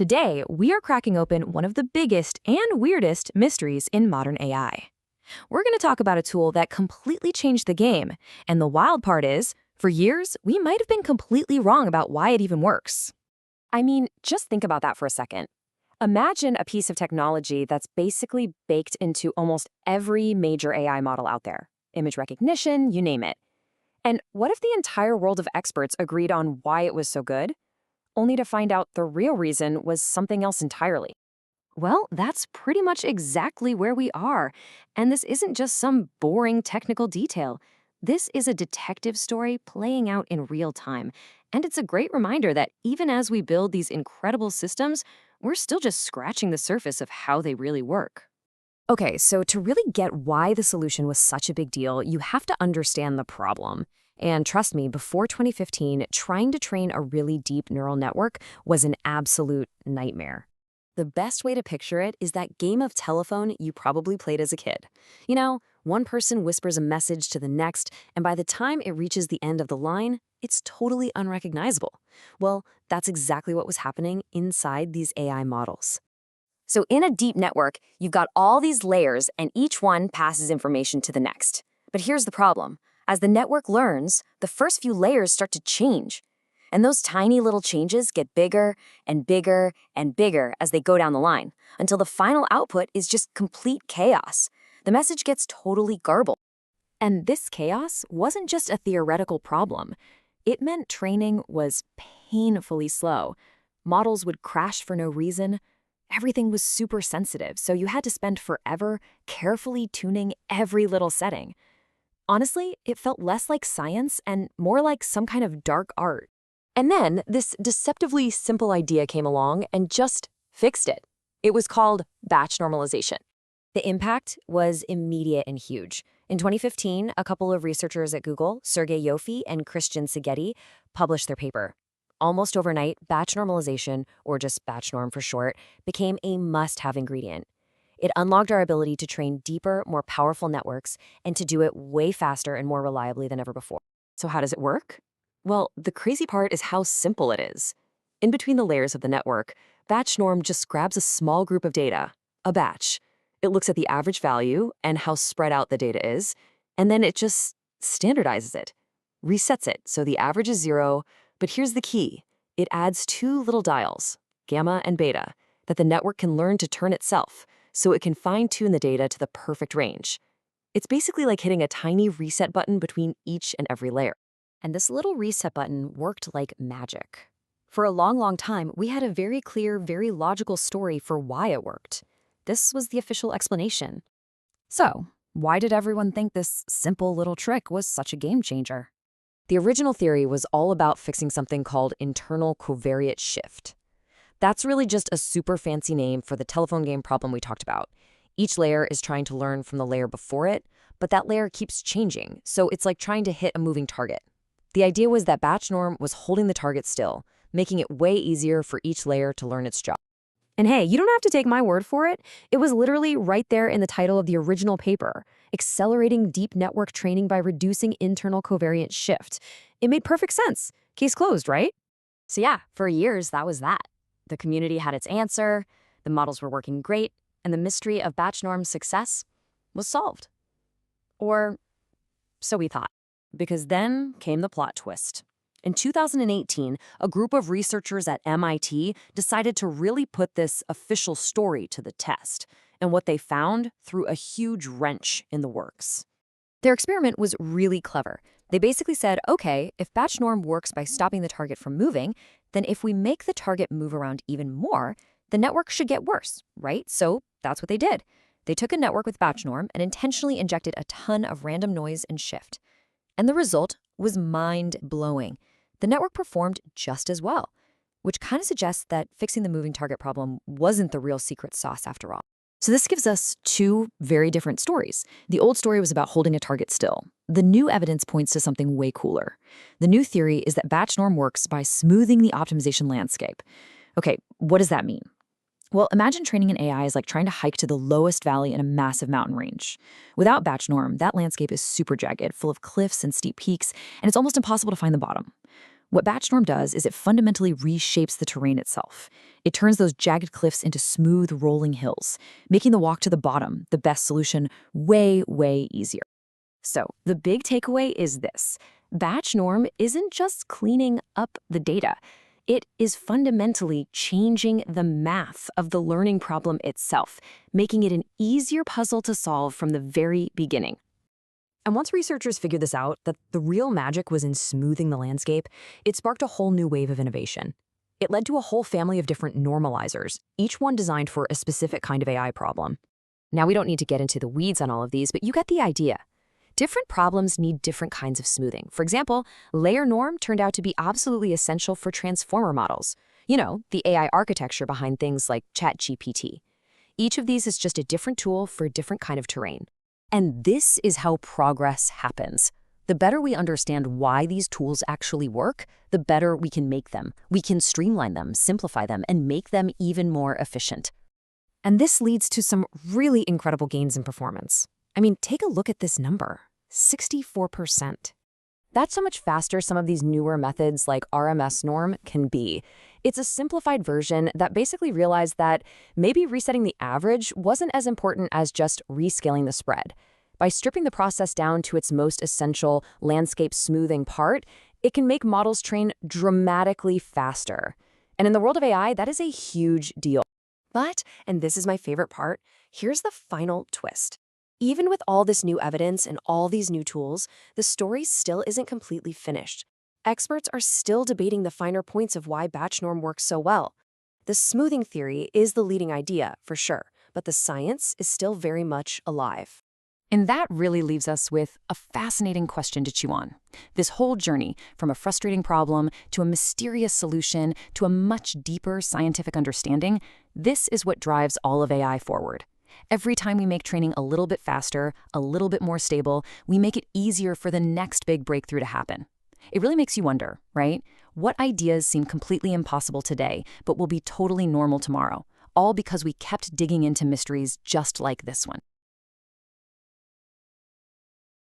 Today, we are cracking open one of the biggest and weirdest mysteries in modern AI. We're going to talk about a tool that completely changed the game, and the wild part is, for years, we might have been completely wrong about why it even works. I mean, just think about that for a second. Imagine a piece of technology that's basically baked into almost every major AI model out there. Image recognition, you name it. And what if the entire world of experts agreed on why it was so good, only to find out the real reason was something else entirely? Well, that's pretty much exactly where we are. And this isn't just some boring technical detail. This is a detective story playing out in real time. And it's a great reminder that even as we build these incredible systems, we're still just scratching the surface of how they really work. Okay, so to really get why the solution was such a big deal, you have to understand the problem. And trust me, before 2015, trying to train a really deep neural network was an absolute nightmare. The best way to picture it is that game of telephone you probably played as a kid. You know, one person whispers a message to the next, and by the time it reaches the end of the line, it's totally unrecognizable. Well, that's exactly what was happening inside these AI models. So in a deep network, you've got all these layers, and each one passes information to the next. But here's the problem. As the network learns, the first few layers start to change. And those tiny little changes get bigger and bigger and bigger as they go down the line, until the final output is just complete chaos. The message gets totally garbled. And this chaos wasn't just a theoretical problem. It meant training was painfully slow. Models would crash for no reason. Everything was super sensitive, so you had to spend forever carefully tuning every little setting. Honestly, it felt less like science and more like some kind of dark art. And then this deceptively simple idea came along and just fixed it. It was called batch normalization. The impact was immediate and huge. In 2015, a couple of researchers at Google, Sergey Yoffe and Christian Szigeti, published their paper. Almost overnight, batch normalization, or just batch norm for short, became a must-have ingredient. It unlocked our ability to train deeper, more powerful networks and to do it way faster and more reliably than ever before. So how does it work? Well, the crazy part is how simple it is. In between the layers of the network, batch norm just grabs a small group of data, a batch. It looks at the average value and how spread out the data is, and then it just standardizes it, resets it so the average is 0. But here's the key. It adds 2 little dials, gamma and beta, that the network can learn to turn itself, so it can fine-tune the data to the perfect range. It's basically like hitting a tiny reset button between each and every layer. And this little reset button worked like magic. For a long time, we had a very clear, very logical story for why it worked. This was the official explanation. So, why did everyone think this simple little trick was such a game changer? The original theory was all about fixing something called internal covariate shift. That's really just a super fancy name for the telephone game problem we talked about. Each layer is trying to learn from the layer before it, but that layer keeps changing, so it's like trying to hit a moving target. The idea was that batch norm was holding the target still, making it way easier for each layer to learn its job. And hey, you don't have to take my word for it. It was literally right there in the title of the original paper, Accelerating Deep Network Training by Reducing Internal Covariant Shift. It made perfect sense. Case closed, right? So yeah, for years, that was that. The community had its answer, the models were working great, and the mystery of batch norm's success was solved. Or so we thought. Because then came the plot twist. In 2018, a group of researchers at MIT decided to really put this official story to the test, and what they found threw a huge wrench in the works. Their experiment was really clever. They basically said, okay, if batch norm works by stopping the target from moving, then if we make the target move around even more, the network should get worse, right? So that's what they did. They took a network with batch norm and intentionally injected a ton of random noise and shift. And the result was mind-blowing. The network performed just as well, which kind of suggests that fixing the moving target problem wasn't the real secret sauce after all. So this gives us 2 very different stories. The old story was about holding a target still. The new evidence points to something way cooler. The new theory is that batch norm works by smoothing the optimization landscape. Okay, what does that mean? Well, imagine training an AI is like trying to hike to the lowest valley in a massive mountain range. Without batch norm, that landscape is super jagged, full of cliffs and steep peaks, and it's almost impossible to find the bottom. What batch norm does is it fundamentally reshapes the terrain itself. It turns those jagged cliffs into smooth, rolling hills, making the walk to the bottom, the best solution, way, way easier. So the big takeaway is this. Batch norm isn't just cleaning up the data. It is fundamentally changing the math of the learning problem itself, making it an easier puzzle to solve from the very beginning. And once researchers figured this out, that the real magic was in smoothing the landscape, it sparked a whole new wave of innovation. It led to a whole family of different normalizers, each one designed for a specific kind of AI problem. Now, we don't need to get into the weeds on all of these, but you get the idea. Different problems need different kinds of smoothing. For example, layer norm turned out to be absolutely essential for transformer models. You know, the AI architecture behind things like ChatGPT. Each of these is just a different tool for a different kind of terrain. And this is how progress happens. The better we understand why these tools actually work, the better we can make them. We can streamline them, simplify them, and make them even more efficient. And this leads to some really incredible gains in performance. I mean, take a look at this number, 64%. That's how much faster some of these newer methods like RMS norm can be. It's a simplified version that basically realized that maybe resetting the average wasn't as important as just rescaling the spread. By stripping the process down to its most essential landscape smoothing part, it can make models train dramatically faster. And in the world of AI, that is a huge deal. But, and this is my favorite part, here's the final twist. Even with all this new evidence and all these new tools, the story still isn't completely finished. Experts are still debating the finer points of why batch norm works so well. The smoothing theory is the leading idea, for sure, but the science is still very much alive. And that really leaves us with a fascinating question to chew on. This whole journey, from a frustrating problem to a mysterious solution to a much deeper scientific understanding, this is what drives all of AI forward. Every time we make training a little bit faster, a little bit more stable, we make it easier for the next big breakthrough to happen. It really makes you wonder, right? What ideas seem completely impossible today, but will be totally normal tomorrow? All because we kept digging into mysteries just like this one.